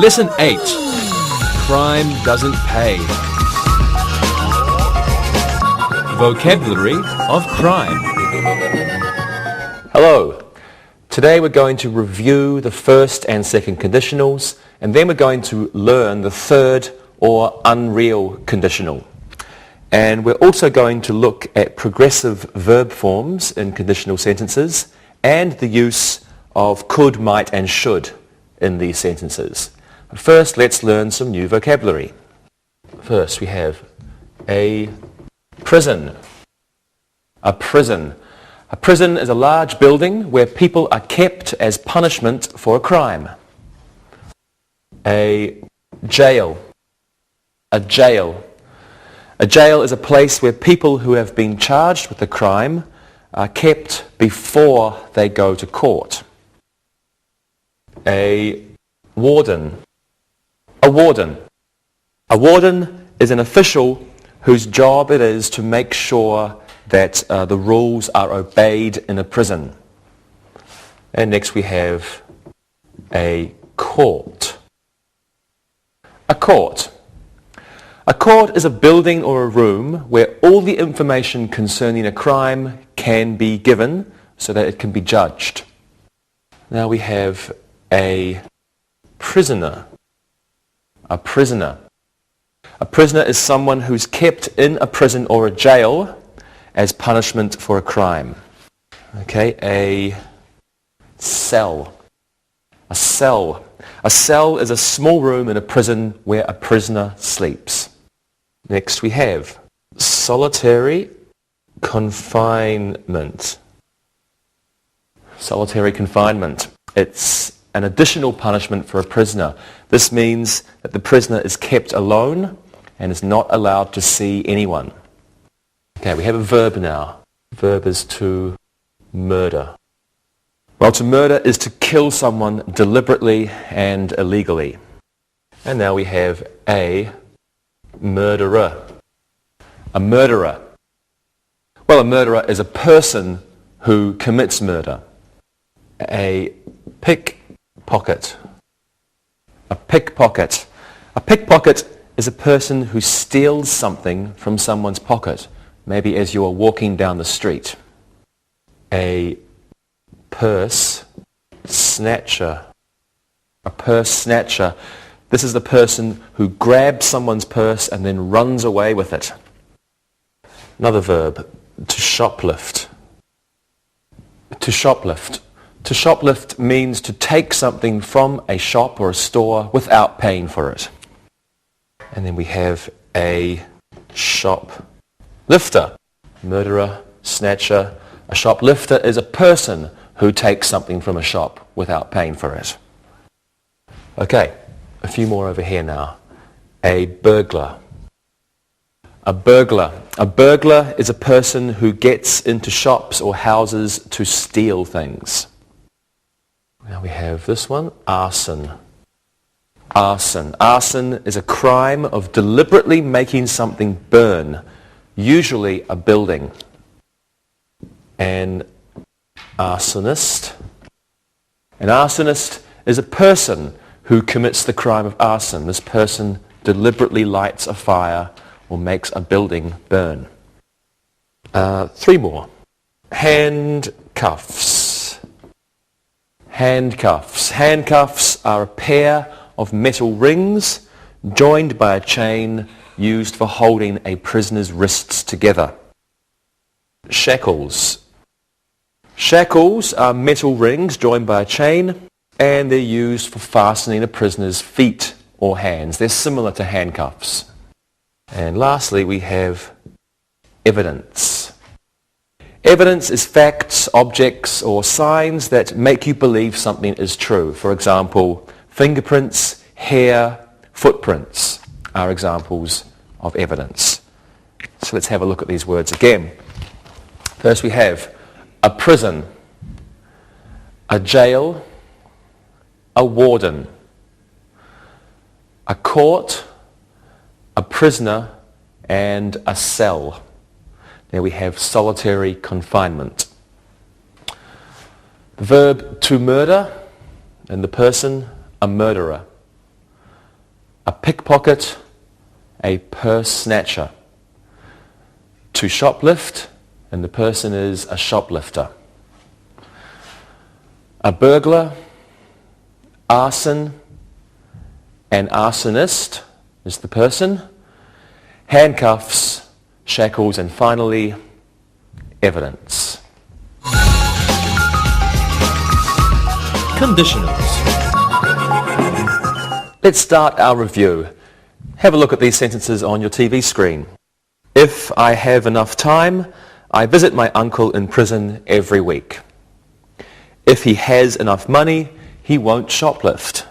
Lesson 8. Crime doesn't pay. Vocabulary of crime. Hello. Today we're going to review the first and second conditionals, and then we're going to learn the third or unreal conditional. And we're also going to look at progressive verb forms in conditional sentences and the use of could, might and should in these sentences. First, let's learn some new vocabulary. First, we have a prison. A prison. A prison is a large building where people are kept as punishment for a crime. A jail. A jail. A jail is a place where people who have been charged with a crime are kept before they go to court. A warden. A warden. A warden is an official whose job it is to make sure that the rules are obeyed in a prison. And next we have a court. A court. A court is a building or a room where all the information concerning a crime can be given so that it can be judged. Now we have a prisoner. A prisoner. A prisoner is someone who's kept in a prison or a jail as punishment for a crime. Okay, a cell. A cell. A cell is a small room in a prison where a prisoner sleeps. Next we have solitary confinement. Solitary confinement. It's an additional punishment for a prisoner. This means that the prisoner is kept alone and is not allowed to see anyone. Okay, we have a verb now. The verb is to murder. Well, to murder is to kill someone deliberately and illegally. And now we have a murderer. A murderer. Well, a murderer is a person who commits murder. A pickpocket. A pickpocket. A pickpocket is a person who steals something from someone's pocket, maybe as you are walking down the street. A purse snatcher. A purse snatcher. This is the person who grabs someone's purse and then runs away with it. Another verb, to shoplift. To shoplift. To shoplift means to take something from a shop or a store without paying for it. And then we have a shoplifter. Murderer, snatcher. A shoplifter is a person who takes something from a shop without paying for it. Okay, a few more over here now. A burglar. A burglar. A burglar is a person who gets into shops or houses to steal things. Now we have this one, arson. Arson. Arson is a crime of deliberately making something burn, usually a building. An arsonist. An arsonist is a person who commits the crime of arson. This person deliberately lights a fire or makes a building burn. Three more. Handcuffs. Handcuffs. Handcuffs are a pair of metal rings joined by a chain used for holding a prisoner's wrists together. Shackles. Shackles are metal rings joined by a chain, and they're used for fastening a prisoner's feet or hands. They're similar to handcuffs. And lastly, we have evidence. Evidence is facts, objects, or signs that make you believe something is true. For example, fingerprints, hair, footprints are examples of evidence. So let's have a look at these words again. First we have a prison, a jail, a warden, a court, a prisoner, and a cell. Now we have solitary confinement. The verb to murder, and the person, a murderer. a pickpocket, a purse snatcher. To shoplift, and the person is a shoplifter. A burglar, arson, an arsonist is the person. Handcuffs, shackles, and finally, evidence. Conditionals. Let's start our review. Have a look at these sentences on your TV screen. If I have enough time, I visit my uncle in prison every week. If he has enough money, he won't shoplift.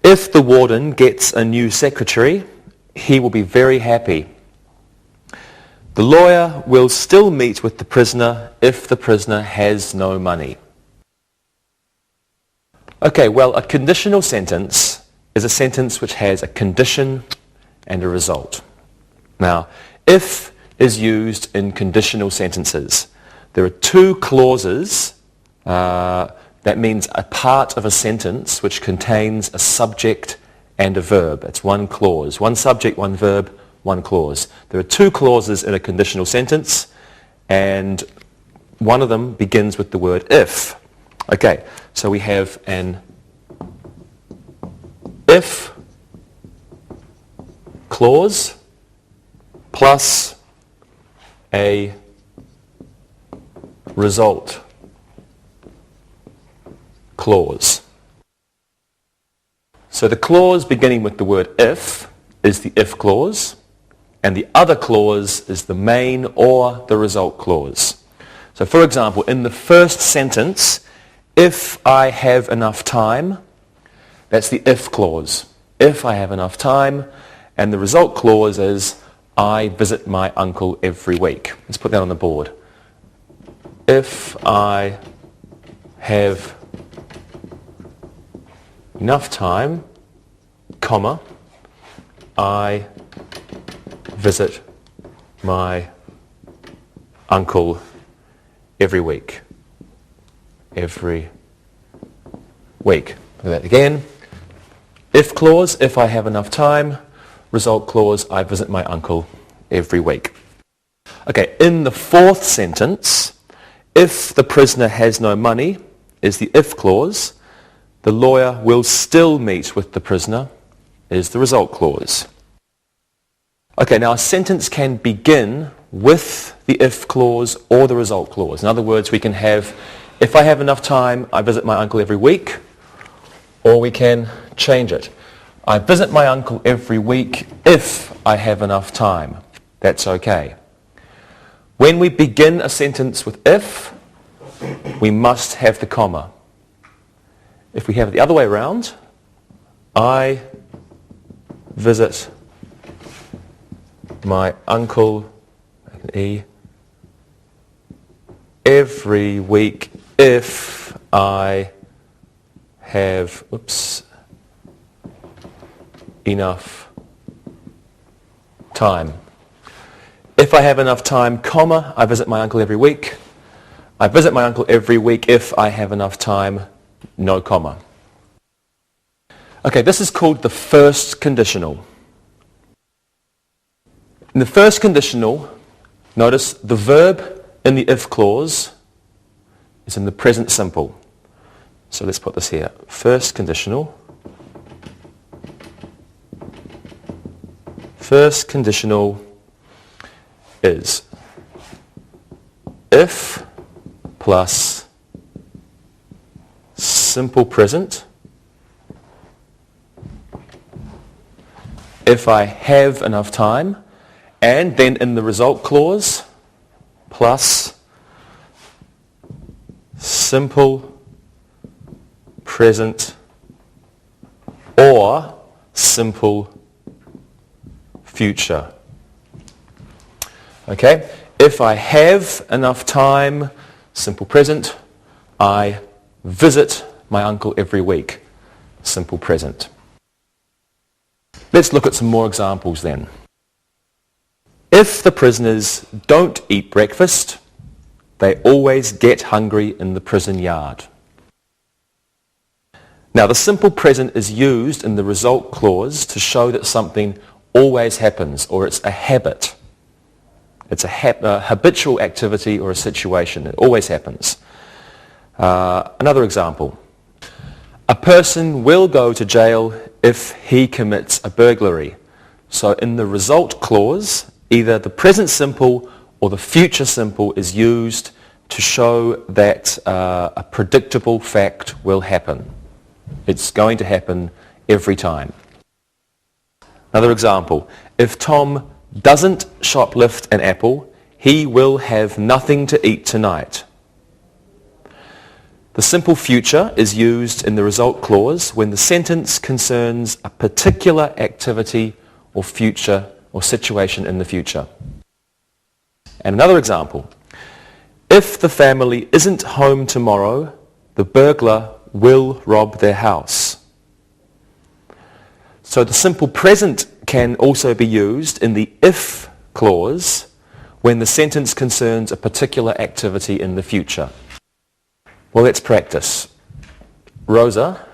If the warden gets a new secretary, he will be very happy. The lawyer will still meet with the prisoner if the prisoner has no money. Okay, well, a conditional sentence is a sentence which has a condition and a result. Now, if is used in conditional sentences. There are two clauses. That means a part of a sentence which contains a subject and a verb. It's one clause. One subject, one verb, one clause. There are two clauses in a conditional sentence, and one of them begins with the word if. Okay, so we have an if clause plus a result clause. So the clause beginning with the word if is the if clause, and the other clause is the main or the result clause. So for example, in the first sentence, if I have enough time, that's the if clause. If I have enough time, and the result clause is I visit my uncle every week. Let's put that on the board. If I have enough time, comma, I visit my uncle every week. Every week. Look at that again. If clause, if I have enough time. Result clause, I visit my uncle every week. Okay, in the fourth sentence, if the prisoner has no money is the if clause. The lawyer will still meet with the prisoner is the result clause. Okay, now a sentence can begin with the if clause or the result clause. In other words, we can have, if I have enough time, I visit my uncle every week, or we can change it. I visit my uncle every week if I have enough time. That's okay. When we begin a sentence with if, we must have the comma. If we have it the other way around, I visit my uncle every week if I have enough time. If I have enough time, comma, I visit my uncle every week. I visit my uncle every week if I have enough time, no comma. Okay, this is called the first conditional. In the first conditional, notice the verb in the if clause is in the present simple. So let's put this here. First conditional. First conditional is if plus simple present. If I have enough time, and then in the result clause, plus simple present or simple future. Okay? If I have enough time, simple present, I visit my uncle every week, simple present. Let's look at some more examples then. If the prisoners don't eat breakfast, they always get hungry in the prison yard. Now, the simple present is used in the result clause to show that something always happens, or it's a habit. It's a habitual activity or a situation. It always happens. Another example. A person will go to jail if he commits a burglary. So in the result clause, either the present simple or the future simple is used to show that a predictable fact will happen. It's going to happen every time. Another example. If Tom doesn't shoplift an apple, he will have nothing to eat tonight. The simple future is used in the result clause when the sentence concerns a particular activity or future or situation in the future. And another example. If the family isn't home tomorrow, the burglar will rob their house. So the simple present can also be used in the if clause when the sentence concerns a particular activity in the future. Well, let's practice. Rosa,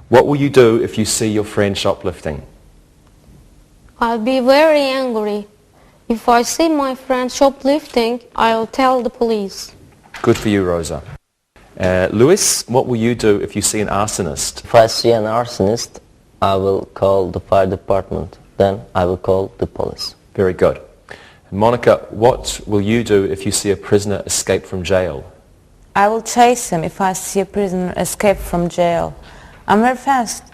what will you do if you see your friend shoplifting? I'll be very angry. If I see my friend shoplifting, I'll tell the police. Good for you, Rosa. Lewis, what will you do if you see an arsonist? If I see an arsonist, I will call the fire department. Then I will call the police. Very good. Monica, what will you do if you see a prisoner escape from jail? I will chase him if I see a prisoner escape from jail. I'm very fast,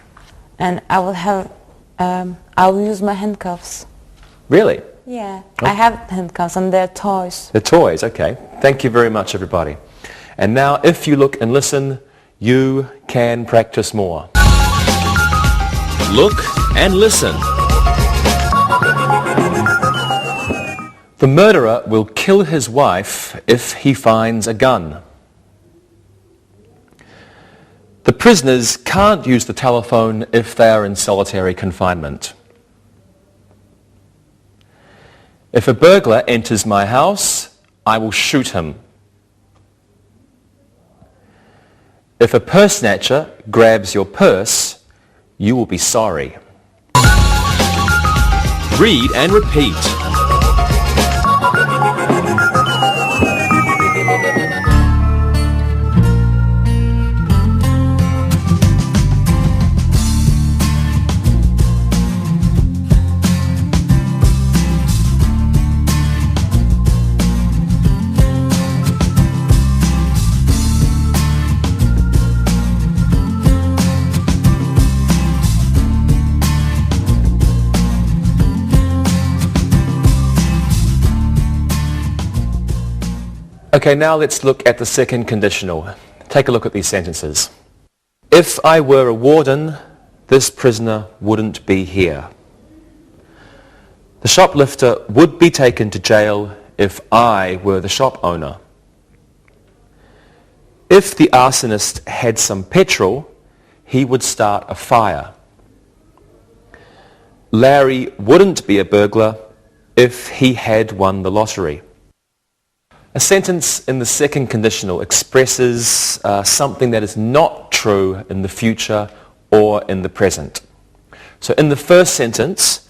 and I will use my handcuffs. Really? Yeah, Oh. I have handcuffs and they're toys. The toys, okay. Thank you very much, everybody. And now, if you look and listen, you can practice more. Look and listen. The murderer will kill his wife if he finds a gun. The prisoners can't use the telephone if they are in solitary confinement. If a burglar enters my house, I will shoot him. If a purse snatcher grabs your purse, you will be sorry. Read and repeat. Okay, now let's look at the second conditional. Take a look at these sentences. If I were a warden, this prisoner wouldn't be here. The shoplifter would be taken to jail if I were the shop owner. If the arsonist had some petrol, he would start a fire. Larry wouldn't be a burglar if he had won the lottery. A sentence in the second conditional expresses something that is not true in the future or in the present. So in the first sentence,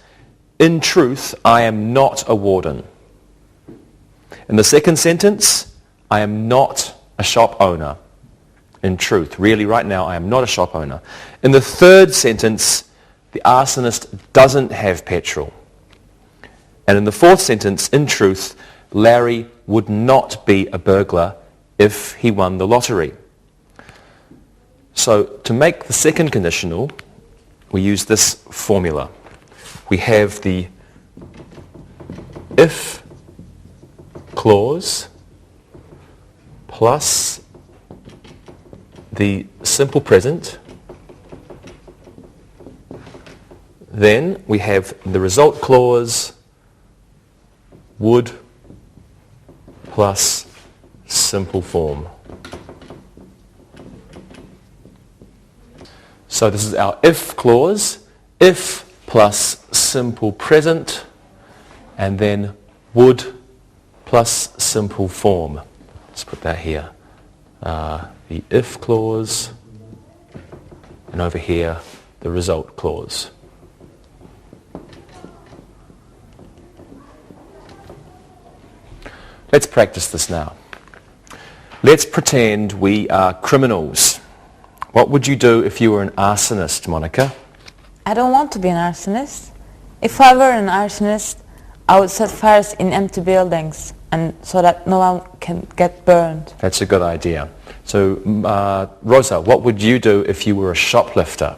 in truth, I am not a warden. In the second sentence, I am not a shop owner. In truth, really right now, I am not a shop owner. In the third sentence, the arsonist doesn't have petrol. And in the fourth sentence, in truth, Larry would not be a burglar if he won the lottery. So to make the second conditional, we use this formula. We have the if clause plus the simple present. Then we have the result clause would plus simple form. So this is our if clause, if plus simple present, and then would plus simple form. Let's put that here. The if clause and over here, the result clause. Let's practice this now. Let's pretend we are criminals. What would you do if you were an arsonist, Monica? I don't want to be an arsonist. If I were an arsonist, I would set fires in empty buildings and so that no one can get burned. That's a good idea. So, Rosa, what would you do if you were a shoplifter?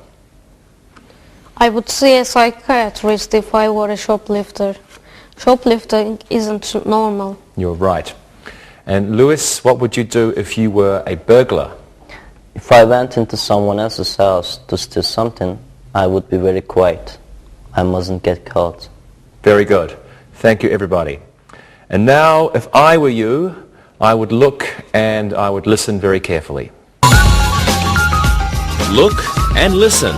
I would see a psychiatrist if I were a shoplifter. Shoplifting isn't normal. You're right. And Lewis, what would you do if you were a burglar? If I went into someone else's house to steal something, I would be very quiet. I mustn't get caught. Very good. Thank you, everybody. And now, if I were you, I would look and I would listen very carefully. Look and listen.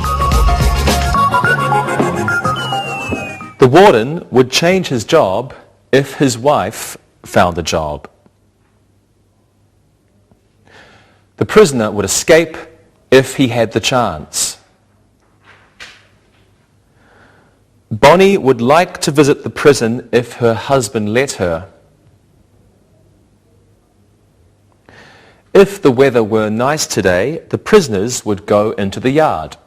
The warden would change his job if his wife found a job. The prisoner would escape if he had the chance. Bonnie would like to visit the prison if her husband let her. If the weather were nice today, the prisoners would go into the yard.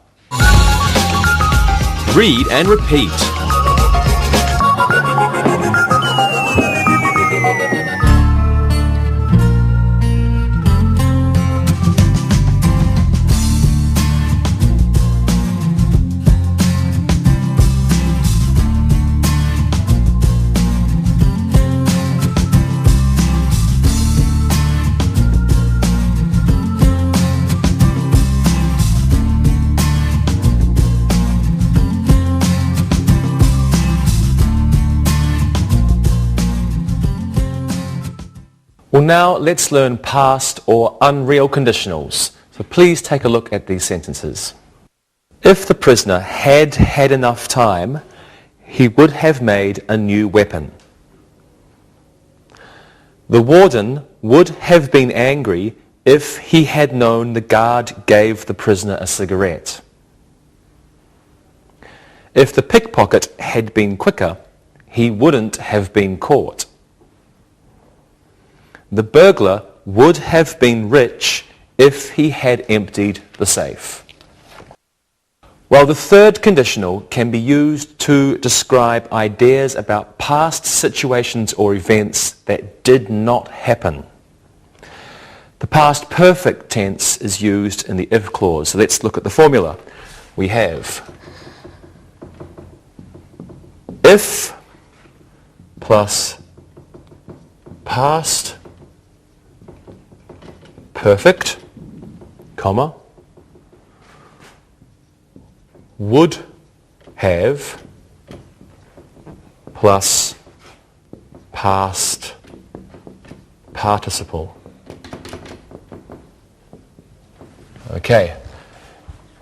Read and repeat. Well, now let's learn past or unreal conditionals. So please take a look at these sentences. If the prisoner had had enough time, he would have made a new weapon. The warden would have been angry if he had known the guard gave the prisoner a cigarette. If the pickpocket had been quicker, he wouldn't have been caught. The burglar would have been rich if he had emptied the safe. Well, the third conditional can be used to describe ideas about past situations or events that did not happen. The past perfect tense is used in the if clause. So let's look at the formula. We have if plus past perfect, comma, would have plus past participle. Okay.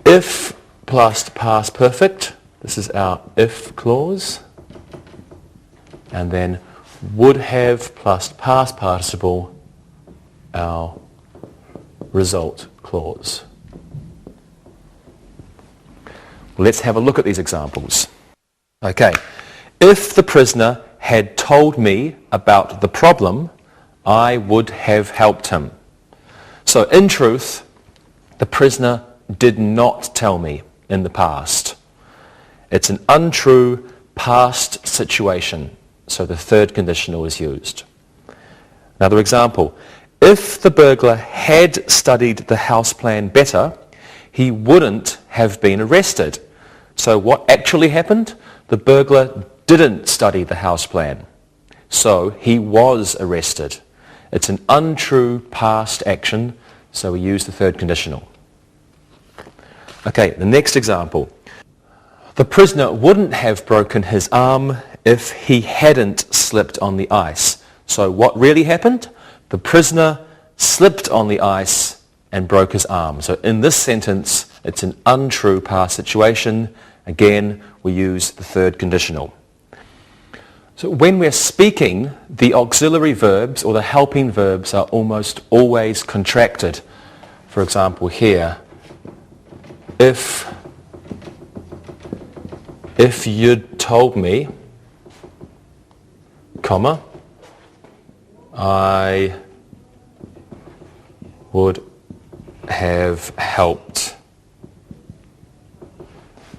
If plus past perfect, this is our if clause. And then would have plus past participle, our result clause. Let's have a look at these examples. Okay, if the prisoner had told me about the problem, I would have helped him. So in truth, the prisoner did not tell me in the past. It's an untrue past situation, so the third conditional is used. Another example. If the burglar had studied the house plan better, he wouldn't have been arrested. So what actually happened? The burglar didn't study the house plan. So he was arrested. It's an untrue past action, so we use the third conditional. Okay, the next example. The prisoner wouldn't have broken his arm if he hadn't slipped on the ice. So what really happened? The prisoner slipped on the ice and broke his arm. So in this sentence, it's an untrue past situation. Again, we use the third conditional. So when we're speaking, the auxiliary verbs or the helping verbs are almost always contracted. For example, here, if you'd told me, comma, I would have helped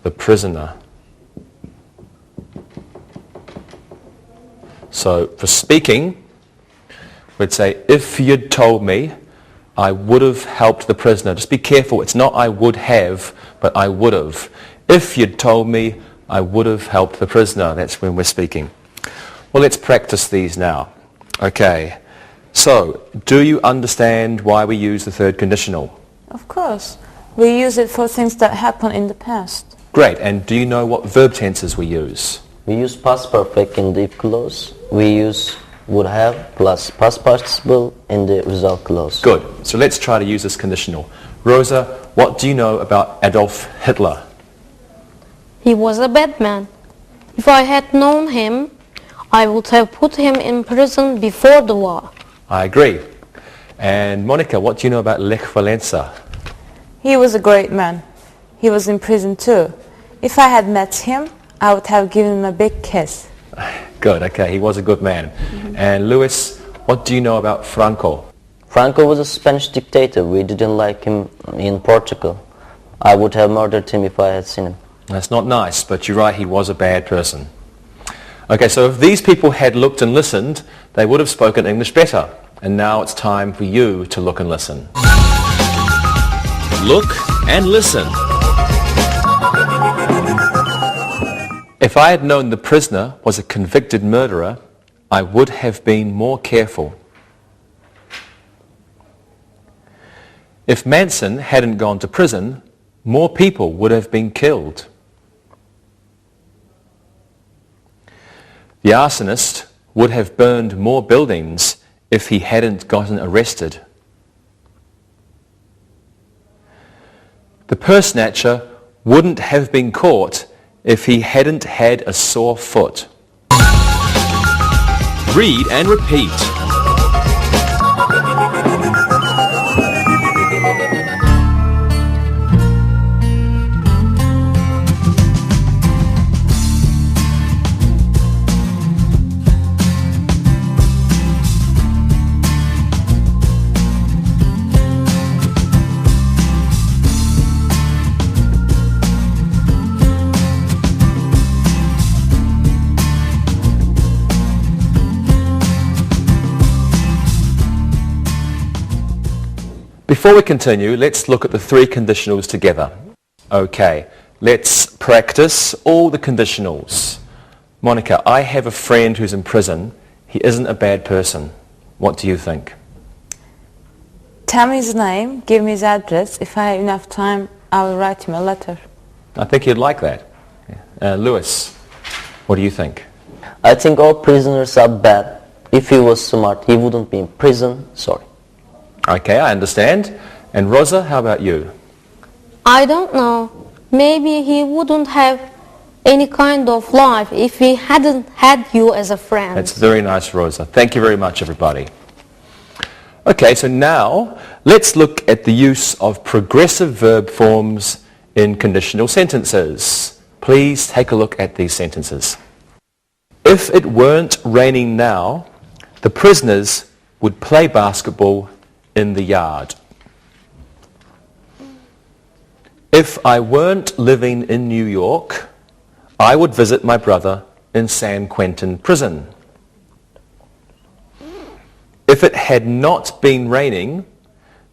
the prisoner. So for speaking, we'd say, if you'd told me, I would have helped the prisoner. Just be careful, it's not I would have, but I would have. If you'd told me, I would have helped the prisoner. That's when we're speaking. Well, let's practice these now. Okay, so do you understand why we use the third conditional? Of course. We use it for things that happened in the past. Great, and do you know what verb tenses we use? We use past perfect in the if clause. We use would have plus past participle in the result clause. Good, so let's try to use this conditional. Rosa, what do you know about Adolf Hitler? He was a bad man. If I had known him, I would have put him in prison before the war. I agree. And Monica, what do you know about Lech Walesa? He was a great man. He was in prison too. If I had met him, I would have given him a big kiss. Good, okay, he was a good man. And Luis, what do you know about Franco? Franco was a Spanish dictator. We didn't like him in Portugal. I would have murdered him if I had seen him. That's not nice, but you're right, he was a bad person. Okay, so if these people had looked and listened, they would have spoken English better. And now it's time for you to look and listen. Look and listen. If I had known the prisoner was a convicted murderer, I would have been more careful. If Manson hadn't gone to prison, more people would have been killed. The arsonist would have burned more buildings if he hadn't gotten arrested. The purse snatcher wouldn't have been caught if he hadn't had a sore foot. Read and repeat. Before we continue, let's look at the three conditionals together. Okay, let's practice all the conditionals. Monica, I have a friend who's in prison. He isn't a bad person. What do you think? Tell me his name, give me his address. If I have enough time, I will write him a letter. I think he'd like that. Lewis, what do you think? I think all prisoners are bad. If he was smart, he wouldn't be in prison. Sorry. Okay, I understand. And Rosa, how about you? I don't know. Maybe he wouldn't have any kind of life if he hadn't had you as a friend. That's very nice, Rosa. Thank you very much, everybody. Okay, so now let's look at the use of progressive verb forms in conditional sentences. Please take a look at these sentences. If it weren't raining now, the prisoners would play basketball in the yard. If I weren't living in New York, I would visit my brother in San Quentin prison. If it had not been raining,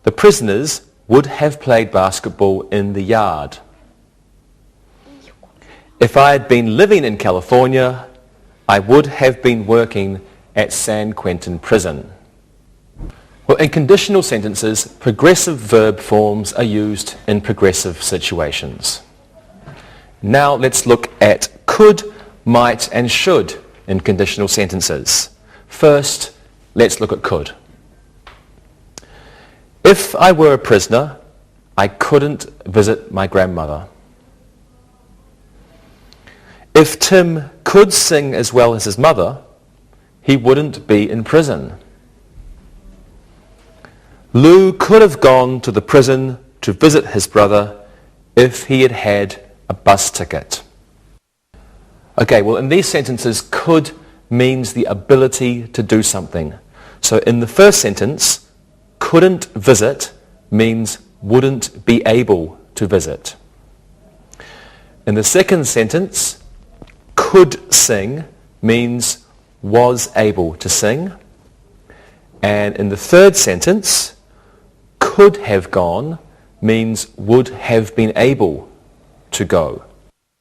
the prisoners would have played basketball in the yard. If I had been living in California, I would have been working at San Quentin prison. Well, in conditional sentences, progressive verb forms are used in progressive situations. Now let's look at could, might, and should in conditional sentences. First, let's look at could. If I were a prisoner, I couldn't visit my grandmother. If Tim could sing as well as his mother, he wouldn't be in prison. Lou could have gone to the prison to visit his brother if he had had a bus ticket. Okay, well in these sentences, could means the ability to do something. So in the first sentence, couldn't visit means wouldn't be able to visit. In the second sentence, could sing means was able to sing. And in the third sentence, could have gone means would have been able to go.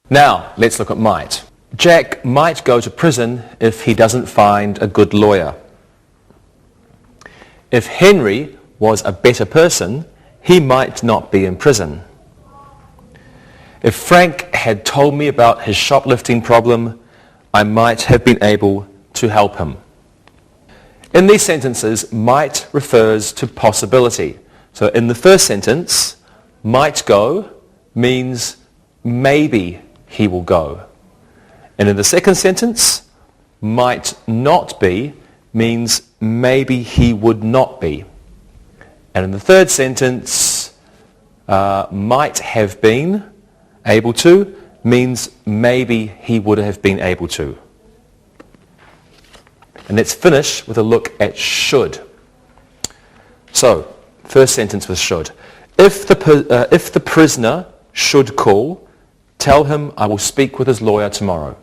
Now, let's look at might. Jack might go to prison if he doesn't find a good lawyer. If Henry was a better person, he might not be in prison. If Frank had told me about his shoplifting problem, I might have been able to help him. In these sentences, might refers to possibility. So in the first sentence, might go means maybe he will go. And in the second sentence, might not be means maybe he would not be. And in the third sentence, might have been able to means maybe he would have been able to. And let's finish with a look at should. So, first sentence was should. If the prisoner should call, tell him I will speak with his lawyer tomorrow.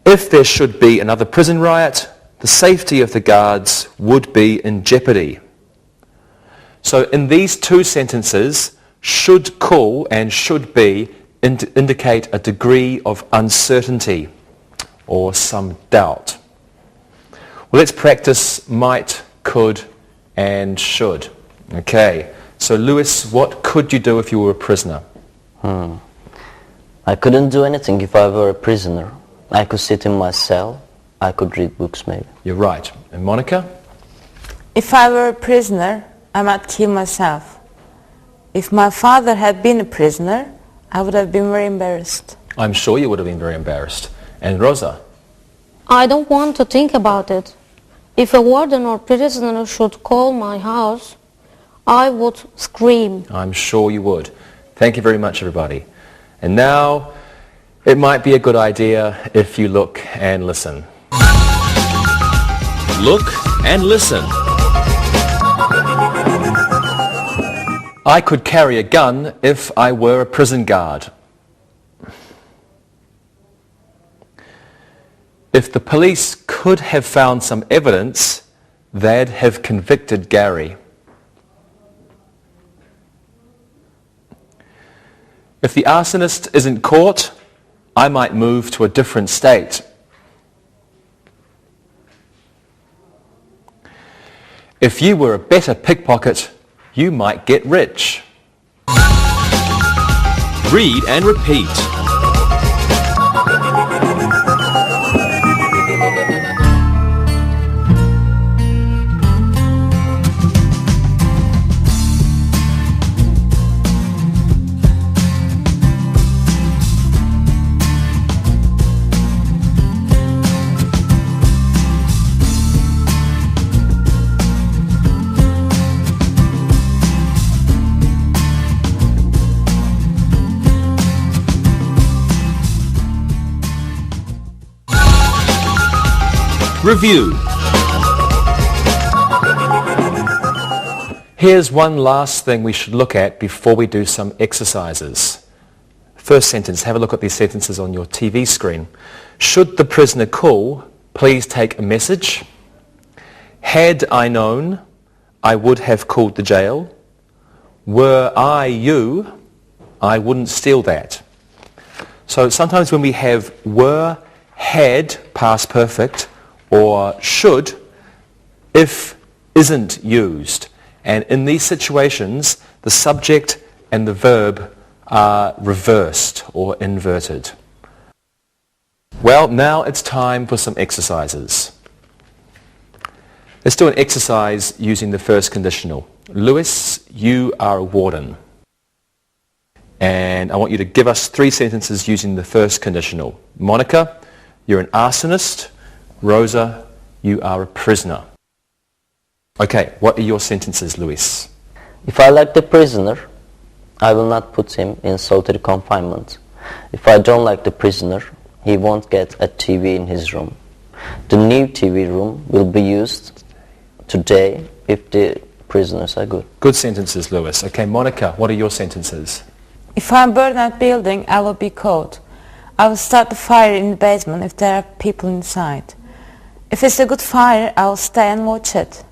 If there should be another prison riot, the safety of the guards would be in jeopardy. So in these two sentences, should call and should be indicate a degree of uncertainty or some doubt. Well, let's practice might, could, and should. Okay, so Lewis, what could you do if you were a prisoner? I couldn't do anything if I were a prisoner. I could sit in my cell. I could read books maybe. You're right. And Monica? If I were a prisoner, I might kill myself. If my father had been a prisoner, I would have been very embarrassed. I'm sure you would have been very embarrassed. And Rosa? I don't want to think about it. If a warden or prisoner should call my house, I would scream. I'm sure you would. Thank you very much, everybody. And now, it might be a good idea if you look and listen. Look and listen. I could carry a gun if I were a prison guard. If the police could have found some evidence, they'd have convicted Gary. If the arsonist isn't caught, I might move to a different state. If you were a better pickpocket, you might get rich. Read and repeat. Review. Here's one last thing we should look at before we do some exercises. First sentence, have a look at these sentences on your TV screen. Should the prisoner call, please take a message. Had I known, I would have called the jail. Were I you, I wouldn't steal that. So sometimes when we have were, had, past perfect, or should, if isn't used. And in these situations, the subject and the verb are reversed or inverted. Well, now it's time for some exercises. Let's do an exercise using the first conditional. Lewis, you are a warden. And I want you to give us 3 sentences using the first conditional. Monica, you're an arsonist. Rosa, you are a prisoner. Okay, what are your sentences, Luis? If I like the prisoner, I will not put him in solitary confinement. If I don't like the prisoner, he won't get a TV in his room. The new TV room will be used today if the prisoners are good. Good sentences, Lewis. Okay, Monica, what are your sentences? If I burn that building, I will be caught. I will start the fire in the basement if there are people inside. If it's a good fire, I will stay and watch it.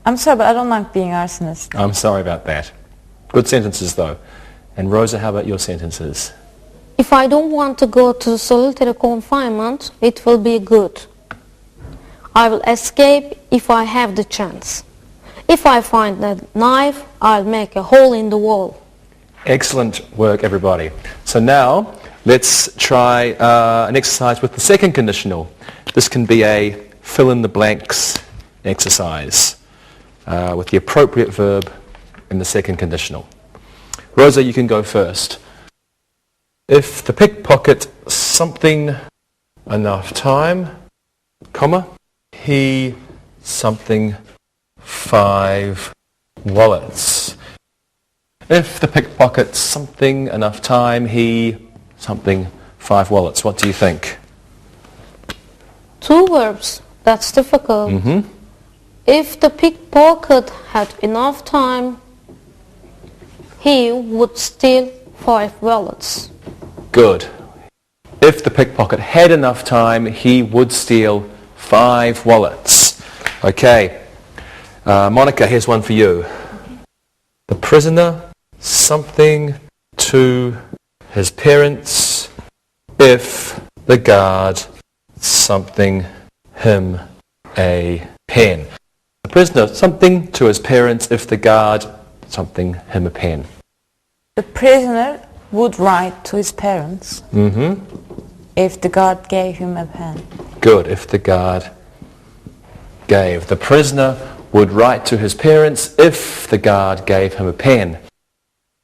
I'm sorry, but I don't like being arsonist. I'm sorry about that. Good sentences, though. And Rosa, how about your sentences? If I don't want to go to solitary confinement, it will be good. I will escape if I have the chance. If I find that knife, I'll make a hole in the wall. Excellent work, everybody. So now, let's try an exercise with the second conditional. This can be a fill-in-the-blanks exercise with the appropriate verb in the second conditional. Rosa, you can go first. If the pickpocket something enough time, comma, he something 5 wallets. If the pickpocket something enough time, he something 5 wallets. What do you think? 2 verbs. That's difficult. Mm-hmm. If the pickpocket had enough time, he would steal 5 wallets. Good. If the pickpocket had enough time, he would steal 5 wallets. Okay. Monica, here's one for you. The prisoner something to his parents if the guard something him a pen. The prisoner something to his parents if the guard something him a pen. The prisoner would write to his parents if the guard gave him a pen. Good, if the guard gave. The prisoner would write to his parents if the guard gave him a pen.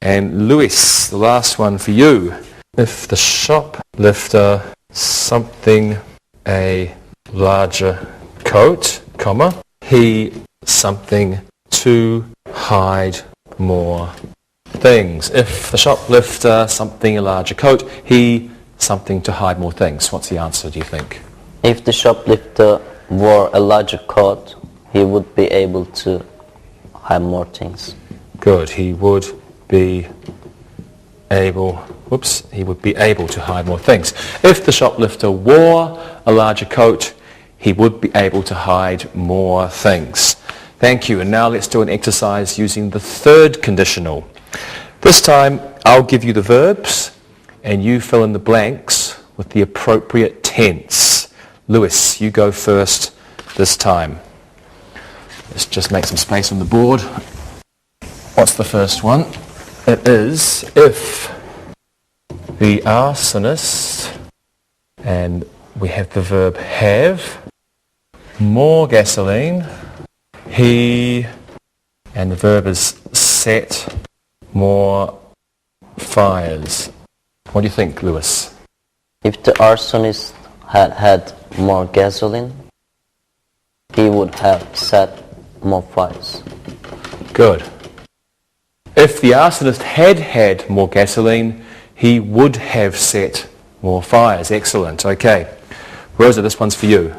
And Luis, the last one for you. If the shoplifter something a larger coat, comma, he something to hide more things. If the shoplifter something a larger coat, he something to hide more things. What's the answer, do you think? If the shoplifter wore a larger coat, he would be able to hide more things. Good. He would be able to hide more things. If the shoplifter wore a larger coat, he would be able to hide more things. Thank you. And now let's do an exercise using the third conditional. This time I'll give you the verbs and you fill in the blanks with the appropriate tense. Lewis, you go first this time. Let's just make some space on the board. What's the first one? It is if the arsonist, and we have the verb have, more gasoline, he, and the verb is set more fires. What do you think, Lewis? If the arsonist had more gasoline, he would have set more fires. Good. If the arsonist had more gasoline, he would have set more fires. Excellent. Okay. Rosa, this one's for you.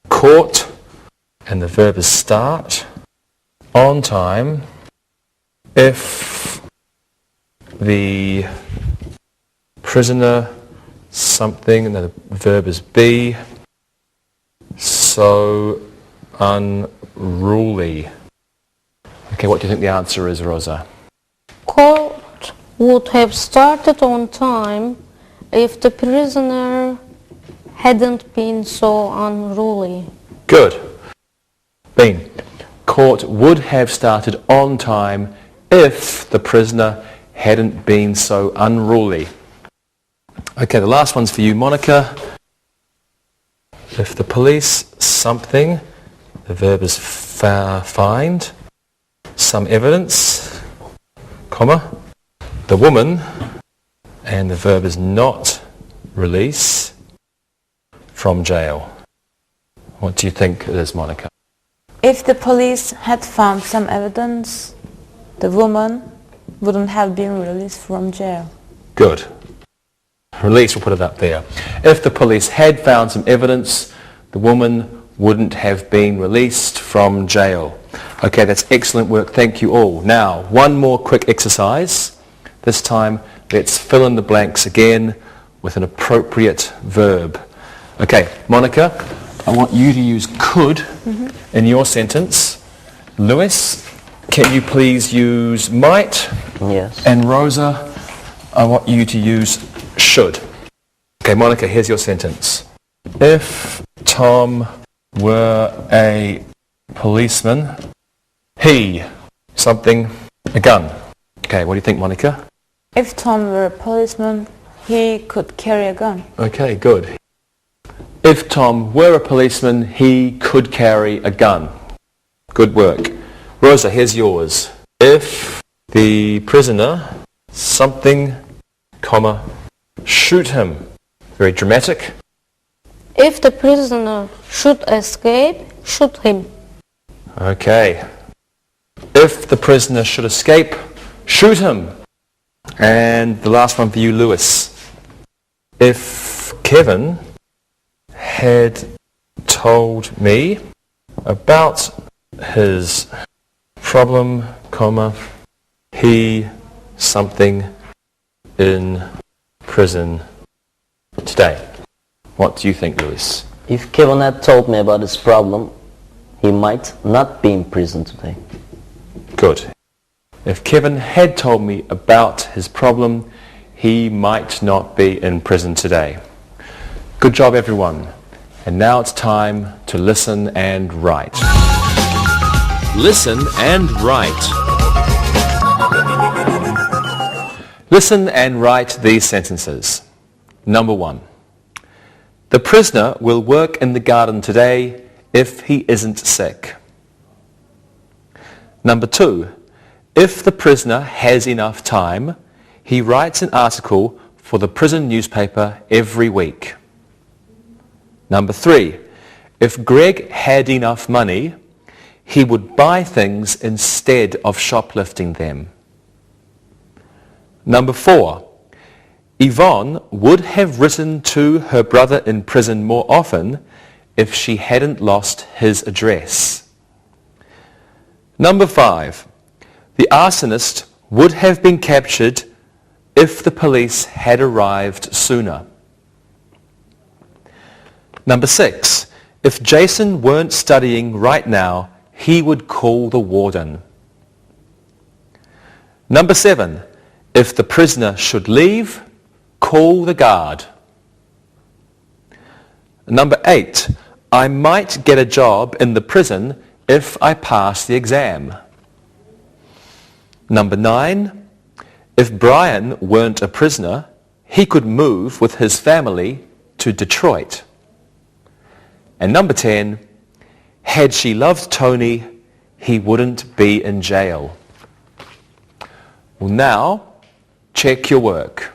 Caught, and the verb is start, on time, if the prisoner something, and the verb is be, so unruly. Okay, what do you think the answer is, Rosa? Court would have started on time if the prisoner hadn't been so unruly. Good. Bean. Court would have started on time if the prisoner hadn't been so unruly. Okay, the last one's for you, Monica. If the police something, the verb is find, some evidence, comma, the woman, and the verb is not release, from jail. What do you think it is, Monica? If the police had found some evidence, the woman wouldn't have been released from jail. Good. Release, we'll put it up there. If the police had found some evidence, the woman wouldn't have been released from jail. Okay, that's excellent work. Thank you all. Now, one more quick exercise. This time, let's fill in the blanks again with an appropriate verb. Okay, Monica, I want you to use could in your sentence. Lewis, can you please use might? Yes. And Rosa, I want you to use should. Okay, Monica, here's your sentence. If Tom were a policeman, he, something, a gun. Okay, what do you think, Monica? If Tom were a policeman, he could carry a gun. Okay, good. If Tom were a policeman, he could carry a gun. Good work. Rosa, here's yours. If the prisoner, something, comma, shoot him. Very dramatic. If the prisoner should escape, shoot him. Okay. If the prisoner should escape, shoot him. And the last one for you, Lewis. If Kevin had told me about his problem, comma, he, something, in prison today. What do you think, Lewis? If Kevin had told me about his problem, he might not be in prison today. Good. If Kevin had told me about his problem, he might not be in prison today. Good job, everyone. And now it's time to listen and write. Listen and write. Listen and write these sentences. Number 1. The prisoner will work in the garden today if he isn't sick. Number 2. If the prisoner has enough time, he writes an article for the prison newspaper every week. Number 3. If Greg had enough money, he would buy things instead of shoplifting them. Number 4. Yvonne would have written to her brother in prison more often if she hadn't lost his address. Number 5. The arsonist would have been captured if the police had arrived sooner. Number 6. If Jason weren't studying right now, he would call the warden. Number 7. If the prisoner should leave, call the guard. Number 8. I might get a job in the prison if I pass the exam. Number 9. If Brian weren't a prisoner, he could move with his family to Detroit. And number 10. Had she loved Tony, he wouldn't be in jail. Well, now, check your work.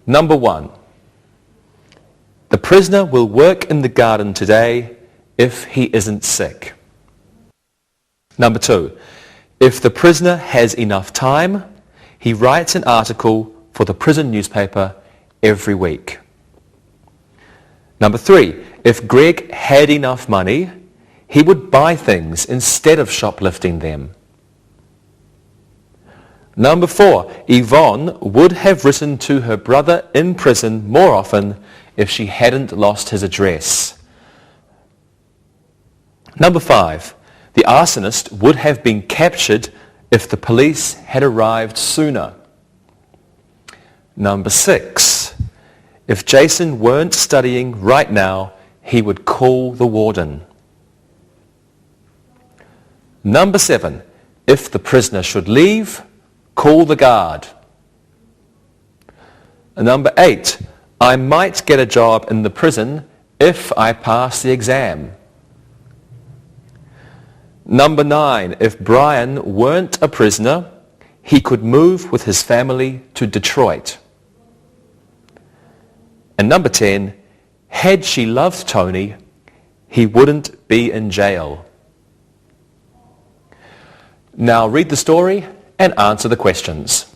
Number 1. The prisoner will work in the garden today if he isn't sick. Number 2. If the prisoner has enough time, he writes an article for the prison newspaper every week. Number 3. If Greg had enough money, he would buy things instead of shoplifting them. Number 4. Yvonne would have written to her brother in prison more often if she hadn't lost his address. Number 5. The arsonist would have been captured if the police had arrived sooner. Number 6. If Jason weren't studying right now, he would call the warden. Number 7. If the prisoner should leave, call the guard. Number 8. I might get a job in the prison if I pass the exam. Number 9. If Brian weren't a prisoner, he could move with his family to Detroit. And number 10. Had she loved Tony, he wouldn't be in jail. Now read the story and answer the questions.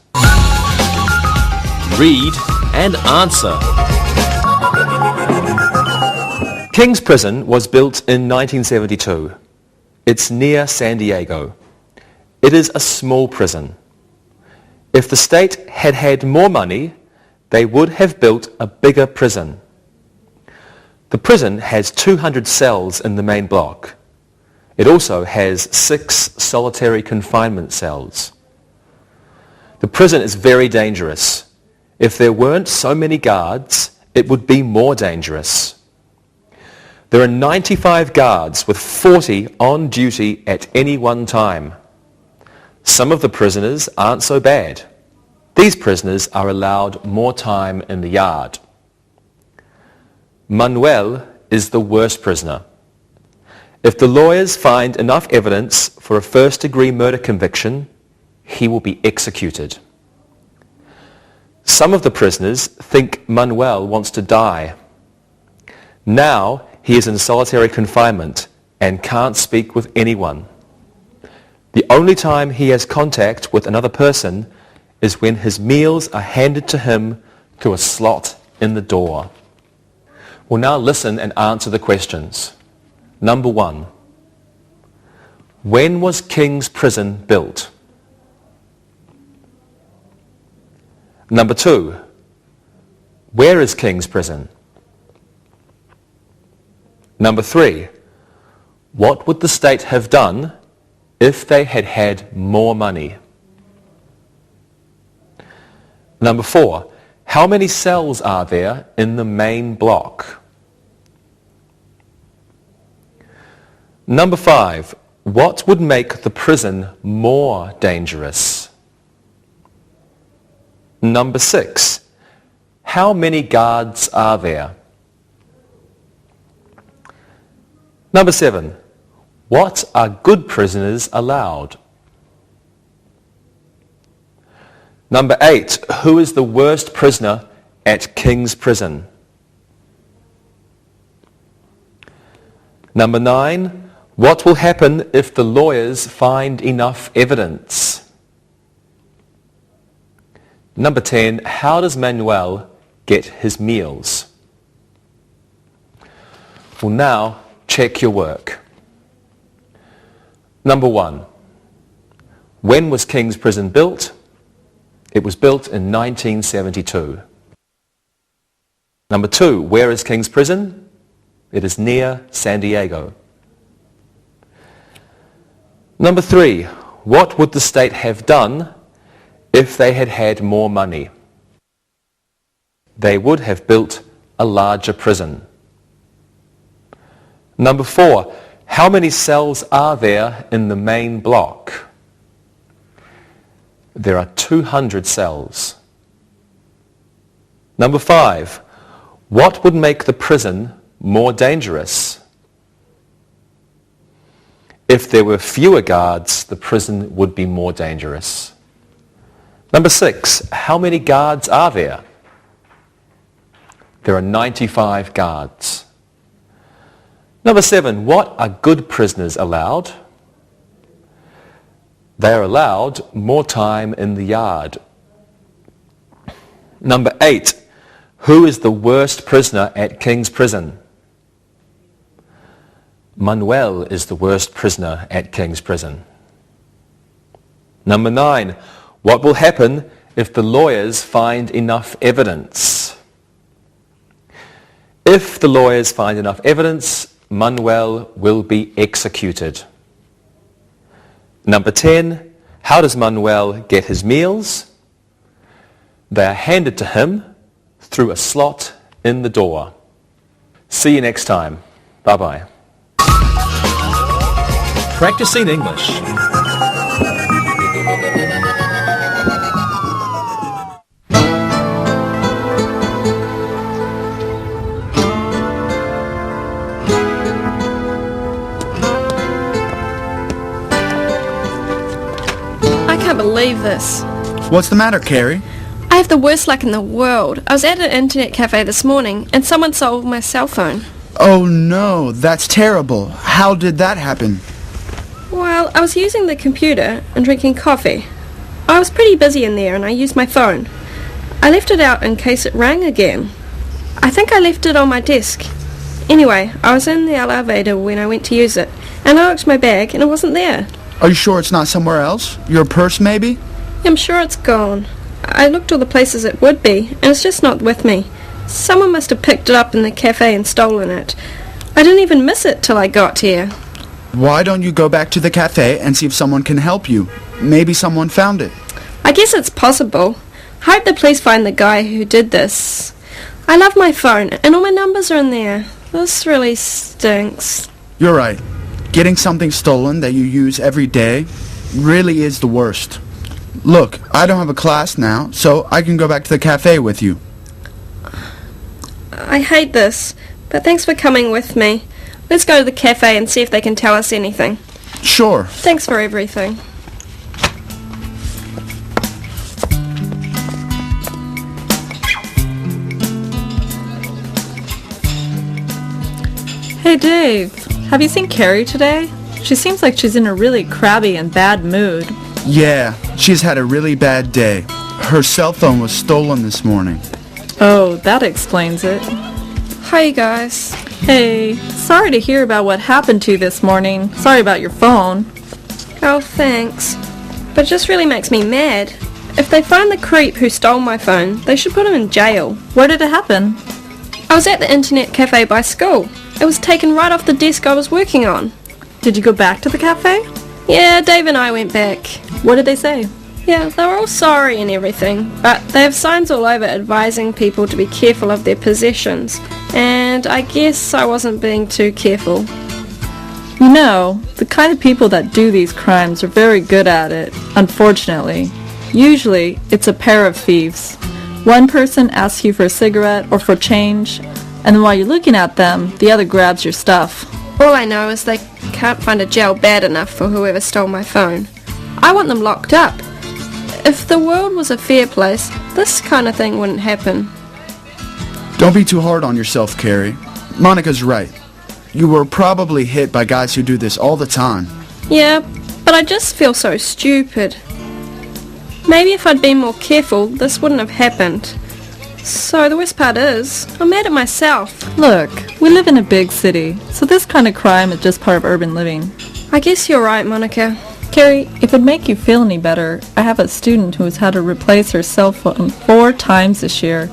Read and answer. King's Prison was built in 1972. It's near San Diego. It is a small prison. If the state had had more money, they would have built a bigger prison. The prison has 200 cells in the main block. It also has 6 solitary confinement cells. The prison is very dangerous. If there weren't so many guards, it would be more dangerous. There are 95 guards with 40 on duty at any one time. Some of the prisoners aren't so bad. These prisoners are allowed more time in the yard. Manuel is the worst prisoner. If the lawyers find enough evidence for a first-degree murder conviction, he will be executed. Some of the prisoners think Manuel wants to die. Now he is in solitary confinement and can't speak with anyone. The only time he has contact with another person is when his meals are handed to him through a slot in the door. We'll now listen and answer the questions. Number 1. When was King's Prison built? Number 2. Where is King's Prison? Number 3. What would the state have done if they had had more money? Number 4. How many cells are there in the main block? Number 5. What would make the prison more dangerous? Number 6. How many guards are there? Number 7. What are good prisoners allowed? Number 8. Who is the worst prisoner at King's Prison? Number 9. What will happen if the lawyers find enough evidence? Number 10. How does Manuel get his meals? Well, now check your work. Number 1. When was King's Prison built? It was built in 1972. Number 2. Where is King's Prison? It is near San Diego. Number 3. What would the state have done if they had had more money? They would have built a larger prison. Number 4. How many cells are there in the main block? There are 200 cells. Number 5. What would make the prison more dangerous? If there were fewer guards, the prison would be more dangerous. Number 6. How many guards are there? There are 95 guards. Number 7. What are good prisoners allowed? They are allowed more time in the yard. Number 8. Who is the worst prisoner at King's Prison? Manuel is the worst prisoner at King's Prison. Number 9. What will happen if the lawyers find enough evidence? If the lawyers find enough evidence, Manuel will be executed. Number 10. How does Manuel get his meals? They are handed to him through a slot in the door. See you next time. Bye-bye. Practicing English. I can't believe this. What's the matter, Carrie? I have the worst luck in the world. I was at an internet cafe this morning and someone stole my cell phone. Oh no, that's terrible. How did that happen? Well, I was using the computer and drinking coffee. I was pretty busy in there and I used my phone. I left it out in case it rang again. I think I left it on my desk. Anyway, I was in the elevator when I went to use it, and I looked my bag and it wasn't there. Are you sure it's not somewhere else? Your purse, maybe? I'm sure it's gone. I looked all the places it would be, and it's just not with me. Someone must have picked it up in the cafe and stolen it. I didn't even miss it till I got here. Why don't you go back to the cafe and see if someone can help you? Maybe someone found it. I guess it's possible. I hope the police find the guy who did this. I love my phone, and all my numbers are in there. This really stinks. You're right. Getting something stolen that you use every day really is the worst. Look, I don't have a class now, so I can go back to the cafe with you. I hate this, but thanks for coming with me. Let's go to the cafe and see if they can tell us anything. Sure. Thanks for everything. Hey Dave, have you seen Carrie today? She seems like she's in a really crabby and bad mood. Yeah, she's had a really bad day. Her cell phone was stolen this morning. Oh, that explains it. Hi guys. Hey, sorry to hear about what happened to you this morning. Sorry about your phone. Oh, thanks. But it just really makes me mad. If they find the creep who stole my phone, they should put him in jail. Where did it happen? I was at the internet cafe by school. It was taken right off the desk I was working on. Did you go back to the cafe? Yeah, Dave and I went back. What did they say? Yeah, they were all sorry and everything, but they have signs all over advising people to be careful of their possessions, and I guess I wasn't being too careful. You know, the kind of people that do these crimes are very good at it, unfortunately. Usually, it's a pair of thieves. One person asks you for a cigarette or for change, and then while you're looking at them, the other grabs your stuff. All I know is they can't find a jail bad enough for whoever stole my phone. I want them locked up. If the world was a fair place, this kind of thing wouldn't happen. Don't be too hard on yourself, Carrie. Monica's right. You were probably hit by guys who do this all the time. Yeah, but I just feel so stupid. Maybe if I'd been more careful, this wouldn't have happened. So the worst part is, I'm mad at myself. Look, we live in a big city, so this kind of crime is just part of urban living. I guess you're right, Monica. Carrie, if it'd make you feel any better, I have a student who's had to replace her cell phone 4 times this year.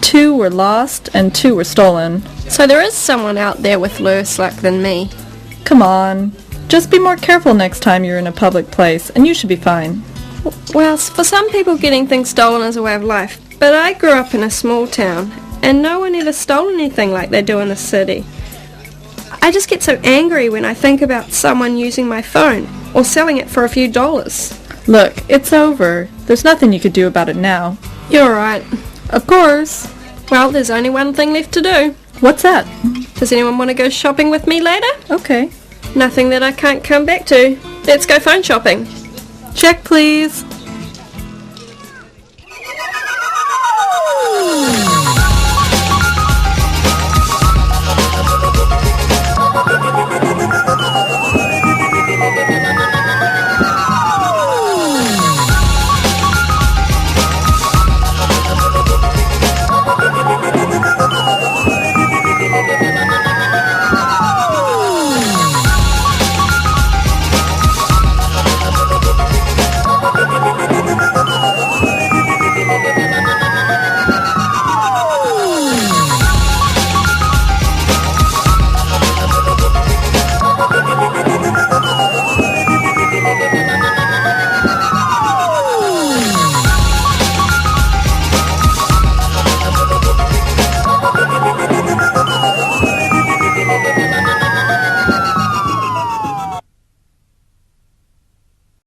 2 were lost and 2 were stolen. So there is someone out there with worse luck than me. Come on, just be more careful next time you're in a public place, and you should be fine. Well, for some people getting things stolen is a way of life, but I grew up in a small town, and no one ever stole anything like they do in the city. I just get so angry when I think about someone using my phone, or selling it for a few dollars. Look, it's over. There's nothing you could do about it now. You're right. Of course. Well, there's only one thing left to do. What's that? Does anyone want to go shopping with me later? Okay. Nothing that I can't come back to. Let's go phone shopping. Check, please.